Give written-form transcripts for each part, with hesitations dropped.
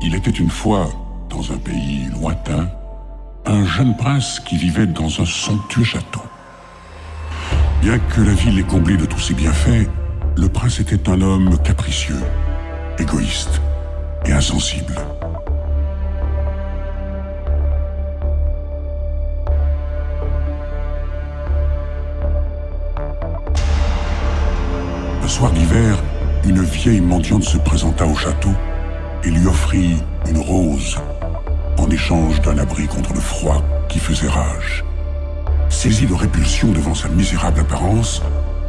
Il était une fois, dans un pays lointain, un jeune prince qui vivait dans un somptueux château. Bien que la ville ait comblé de tous ses bienfaits, le prince était un homme capricieux, égoïste et insensible. Un soir d'hiver, une vieille mendiante se présenta au château et lui offrit une rose en échange d'un abri contre le froid qui faisait rage. Saisi de répulsion devant sa misérable apparence,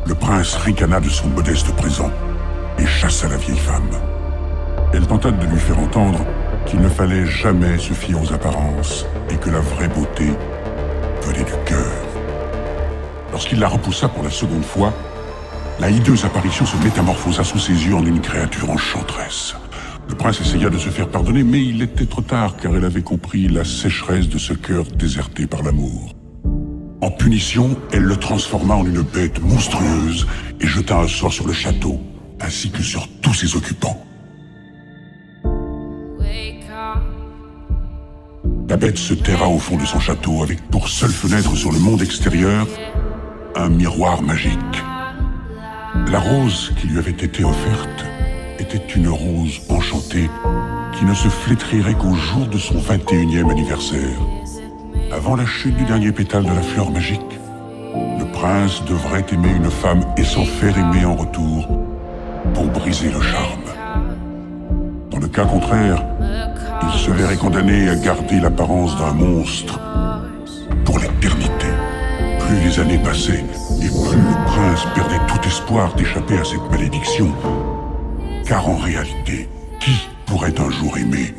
le prince ricana de son modeste présent et chassa la vieille femme. Elle tenta de lui faire entendre qu'il ne fallait jamais se fier aux apparences et que la vraie beauté venait du cœur. Lorsqu'il la repoussa pour la seconde fois, la hideuse apparition se métamorphosa sous ses yeux en une créature enchanteresse. Le prince essaya de se faire pardonner, mais il était trop tard car elle avait compris la sécheresse de ce cœur déserté par l'amour. En punition, elle le transforma en une bête monstrueuse et jeta un sort sur le château, ainsi que sur tous ses occupants. La bête se terra au fond de son château avec pour seule fenêtre sur le monde extérieur un miroir magique. La rose qui lui avait été offerte était une rose enchantée qui ne se flétrirait qu'au jour de son 21e anniversaire. Avant la chute du dernier pétale de la fleur magique, le prince devrait aimer une femme et s'en faire aimer en retour pour briser le charme. Dans le cas contraire, il se verrait condamné à garder l'apparence d'un monstre pour l'éternité. Plus les années passaient, et plus le prince perdait tout espoir d'échapper à cette malédiction. Car en réalité, qui pourrait un jour aimer